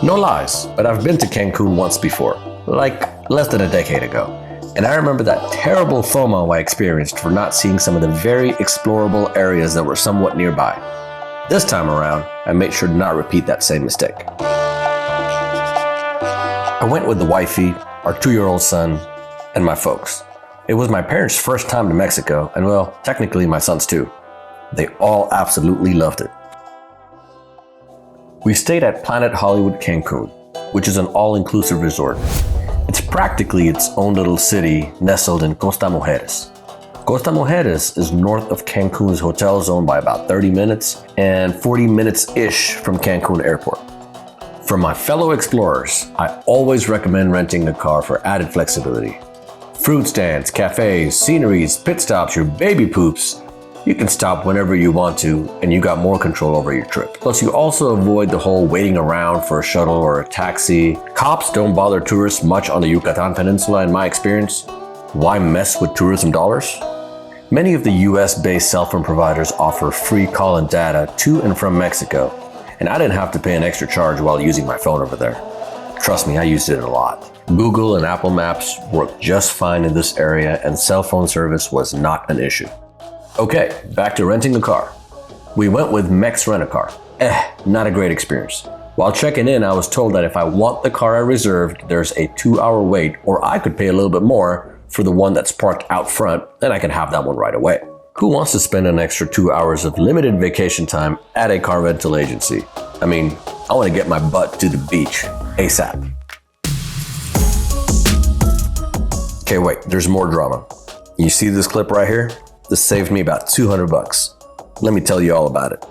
No lies, but I've been to Cancun once before, like less than a decade ago. And I remember that terrible FOMO I experienced for not seeing some of the very explorable areas that were somewhat nearby. This time around, I made sure to not repeat that same mistake. I went with the wifey, our 2-year-old son, and my folks. It was my parents' first time to Mexico, and well, technically my son's too. They all absolutely loved it. We stayed at Planet Hollywood Cancun, which is an all-inclusive resort. It's practically its own little city nestled in Costa Mujeres. Costa Mujeres is north of Cancun's hotel zone by about 30 minutes and 40 minutes-ish from Cancun Airport. For my fellow explorers, I always recommend renting a car for added flexibility. Fruit stands, cafes, sceneries, pit stops, your baby poops. You can stop whenever you want to, and you got more control over your trip. Plus, you also avoid the whole waiting around for a shuttle or a taxi. Cops don't bother tourists much on the Yucatan Peninsula in my experience. Why mess with tourism dollars? Many of the US-based cell phone providers offer free call and data to and from Mexico, and I didn't have to pay an extra charge while using my phone over there. Trust me, I used it a lot. Google and Apple Maps worked just fine in this area, and cell phone service was not an issue. Okay, back to renting a car. We went with Mex Rent-A-Car. Not a great experience. While checking in, I was told that if I want the car I reserved, there's a 2-hour wait, or I could pay a little bit more for the one that's parked out front, and I can have that one right away. Who wants to spend an extra 2 hours of limited vacation time at a car rental agency? I mean, I want to get my butt to the beach ASAP. Okay, wait, there's more drama. You see this clip right here? This saved me about $200. Let me tell you all about it.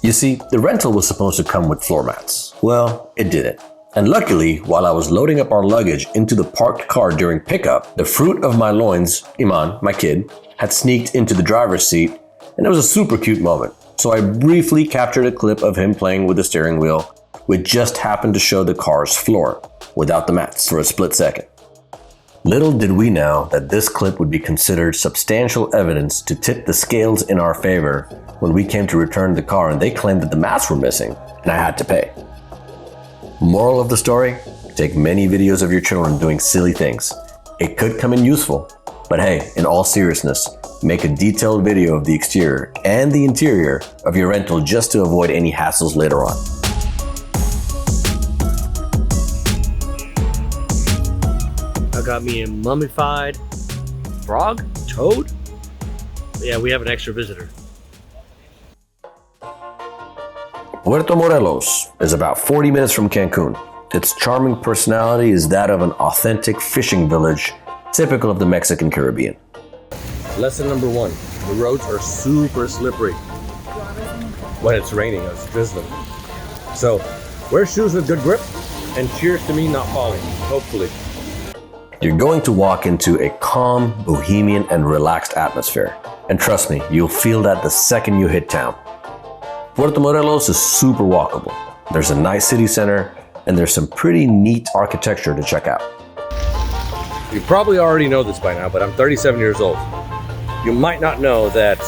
You see, the rental was supposed to come with floor mats. Well, it didn't. And luckily, while I was loading up our luggage into the parked car during pickup, the fruit of my loins, Iman, my kid, had sneaked into the driver's seat, and it was a super cute moment. So I briefly captured a clip of him playing with the steering wheel, which just happened to show the car's floor, without the mats, for a split second. Little did we know that this clip would be considered substantial evidence to tip the scales in our favor when we came to return the car and they claimed that the mats were missing and I had to pay. Moral of the story, take many videos of your children doing silly things. It could come in useful, but hey, in all seriousness, make a detailed video of the exterior and the interior of your rental just to avoid any hassles later on. I got me a mummified frog? Toad? Yeah, we have an extra visitor. Puerto Morelos is about 40 minutes from Cancun. Its charming personality is that of an authentic fishing village, typical of the Mexican Caribbean. Lesson number 1, the roads are super slippery when it's raining or it's drizzling. So wear shoes with good grip and cheers to me not falling, hopefully. You're going to walk into a calm, bohemian, and relaxed atmosphere. And trust me, you'll feel that the second you hit town. Puerto Morelos is super walkable. There's a nice city center, and there's some pretty neat architecture to check out. You probably already know this by now, but I'm 37 years old. You might not know that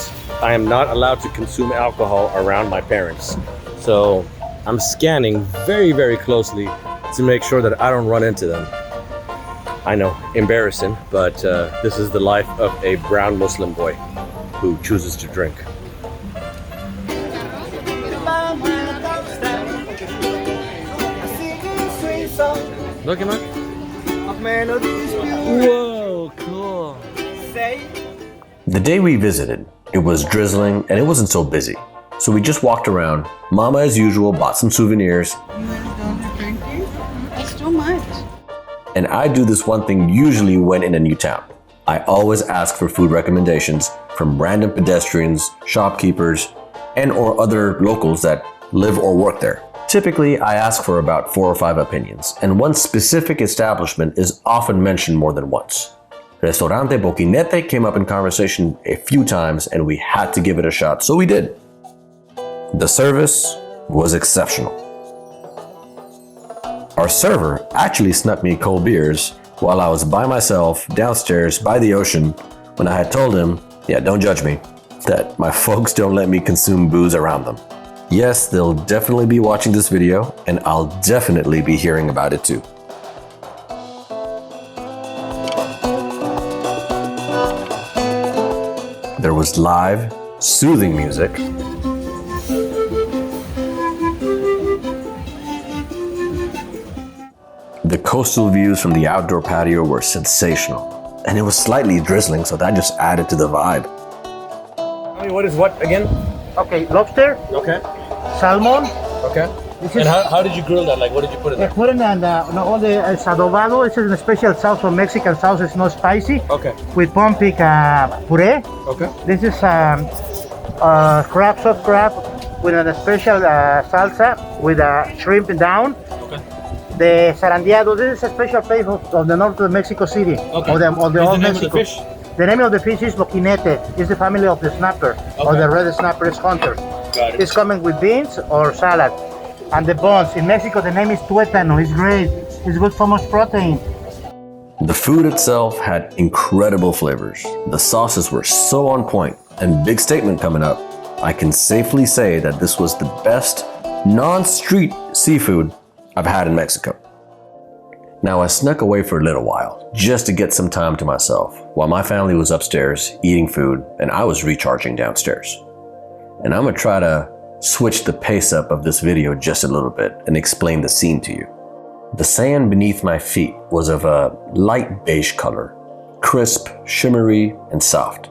I am not allowed to consume alcohol around my parents. So I'm scanning very, very closely to make sure that I don't run into them. I know, embarrassing, but this is the life of a brown Muslim boy who chooses to drink. Look at man. Whoa, cool. The day we visited, it was drizzling and it wasn't so busy. So we just walked around. Mama, as usual, bought some souvenirs. That's too much. And I do this one thing usually when in a new town. I always ask for food recommendations from random pedestrians, shopkeepers, and or other locals that live or work there. Typically, I ask for about 4 or 5 opinions, and one specific establishment is often mentioned more than once. Restaurante Boquinete came up in conversation a few times, and we had to give it a shot, so we did. The service was exceptional. Our server actually snuck me cold beers while I was by myself downstairs by the ocean when I had told him, yeah, don't judge me, that my folks don't let me consume booze around them. Yes, they'll definitely be watching this video, and I'll definitely be hearing about it too. There was live, soothing music, the coastal views from the outdoor patio were sensational, and it was slightly drizzling, so that just added to the vibe. I mean, what is what again? Okay, lobster, Okay. salmon. Okay. This And is how did you grill that? Like, what did you put in there? put in all the it's adobado. This is a special sauce from Mexican sauce. It's not spicy. Okay. With pompic puree. Okay. This is crab, soft crab, with a special salsa with shrimp down. Okay. The zarandeado. This is a special place of the north of Mexico City. Okay. Of the What's the old name of the Mexico. fish? The name of the fish is Boquinete. It's the family of the snapper or Okay. the red snapper is hunter. Got it. It's coming with beans or salad. And the bones. In Mexico, the name is tuétano. It's great. It's good for much protein. The food itself had incredible flavors. The sauces were so on point, and big statement coming up. I can safely say that this was the best non-street seafood I've had in Mexico. Now, I snuck away for a little while, just to get some time to myself, while my family was upstairs eating food and I was recharging downstairs. And I'm gonna try to switch the pace up of this video just a little bit and explain the scene to you. The sand beneath my feet was of a light beige color, crisp, shimmery, and soft.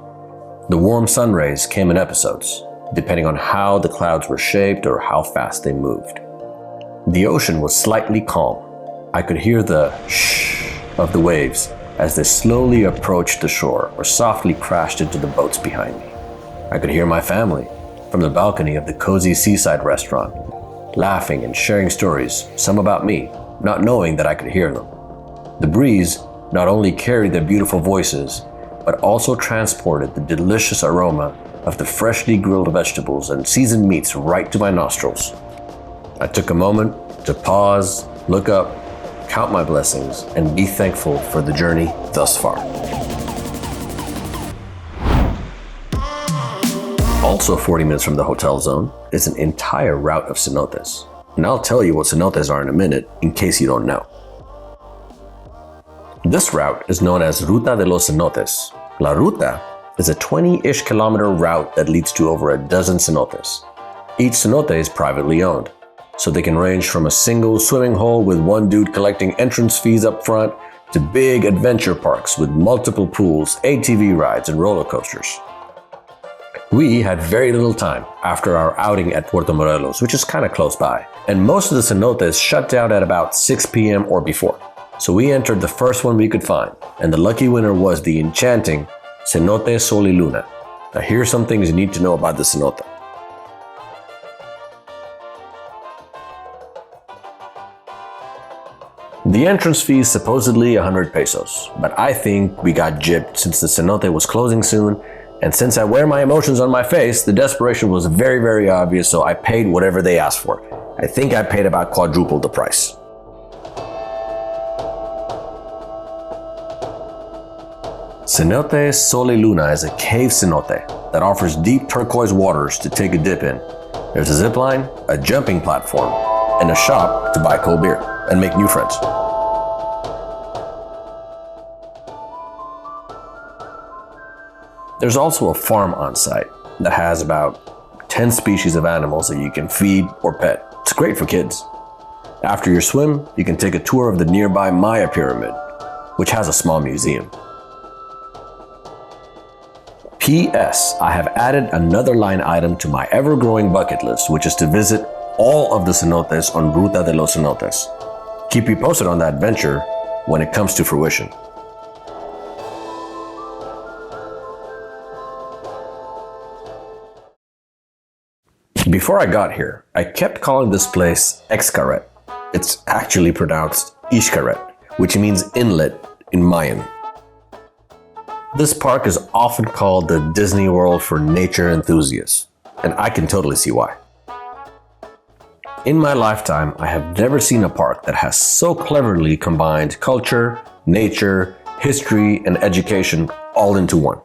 The warm sun rays came in episodes, depending on how the clouds were shaped or how fast they moved. The ocean was slightly calm. I could hear the shh of the waves as they slowly approached the shore or softly crashed into the boats behind me. I could hear my family from the balcony of the cozy seaside restaurant, laughing and sharing stories, some about me, not knowing that I could hear them. The breeze not only carried their beautiful voices, but also transported the delicious aroma of the freshly grilled vegetables and seasoned meats right to my nostrils. I took a moment to pause, look up, count my blessings, and be thankful for the journey thus far. Also 40 minutes from the hotel zone is an entire route of cenotes. And I'll tell you what cenotes are in a minute in case you don't know. This route is known as Ruta de los Cenotes. La Ruta is a 20-ish kilometer route that leads to over a dozen cenotes. Each cenote is privately owned, so they can range from a single swimming hole with one dude collecting entrance fees up front to big adventure parks with multiple pools, ATV rides, and roller coasters. We had very little time after our outing at Puerto Morelos, which is kind of close by, and most of the cenotes shut down at about 6 p.m. or before. So we entered the first one we could find, and the lucky winner was the enchanting Cenote Sol y Luna. Now here's some things you need to know about the cenote. The entrance fee is supposedly 100 pesos, but I think we got gypped since the cenote was closing soon, and since I wear my emotions on my face, the desperation was very, very obvious, so I paid whatever they asked for. I think I paid about quadruple the price. Cenote Sol y Luna is a cave cenote that offers deep turquoise waters to take a dip in. There's a zip line, a jumping platform, and a shop to buy cold beer and make new friends. There's also a farm on site that has about 10 species of animals that you can feed or pet. It's great for kids. After your swim, you can take a tour of the nearby Maya Pyramid, which has a small museum. P.S. I have added another line item to my ever-growing bucket list, which is to visit all of the cenotes on Ruta de los Cenotes. Keep you posted on that adventure when it comes to fruition. Before I got here, I kept calling this place Xcaret. It's actually pronounced Xcaret, which means inlet in Mayan. This park is often called the Disney World for nature enthusiasts, and I can totally see why. In my lifetime, I have never seen a park that has so cleverly combined culture, nature, history, and education all into one.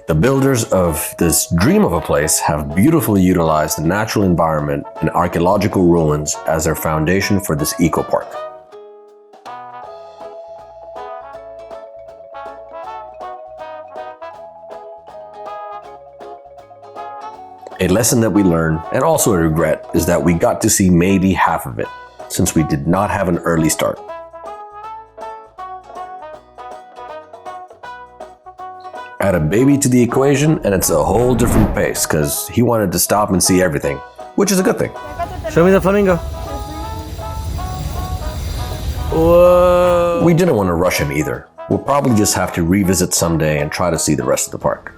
The builders of this dream of a place have beautifully utilized the natural environment and archaeological ruins as their foundation for this eco park. A lesson that we learned, and also a regret, is that we got to see maybe half of it, since we did not have an early start. Add a baby to the equation and it's a whole different pace, because he wanted to stop and see everything, which is a good thing. Show me the flamingo. Whoa. We didn't want to rush him either. We'll probably just have to revisit someday and try to see the rest of the park.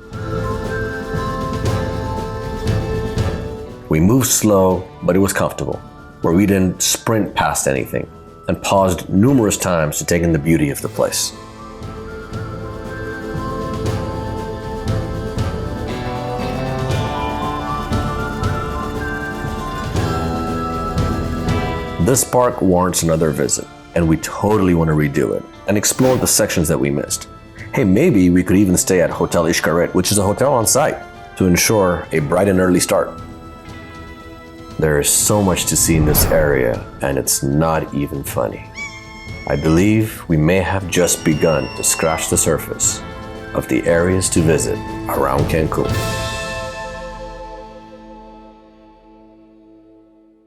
We moved slow, but it was comfortable, where we didn't sprint past anything, and paused numerous times to take in the beauty of the place. This park warrants another visit, and we totally want to redo it and explore the sections that we missed. Hey, maybe we could even stay at Hotel Xcaret, which is a hotel on site, to ensure a bright and early start. There is so much to see in this area, and it's not even funny. I believe we may have just begun to scratch the surface of the areas to visit around Cancun.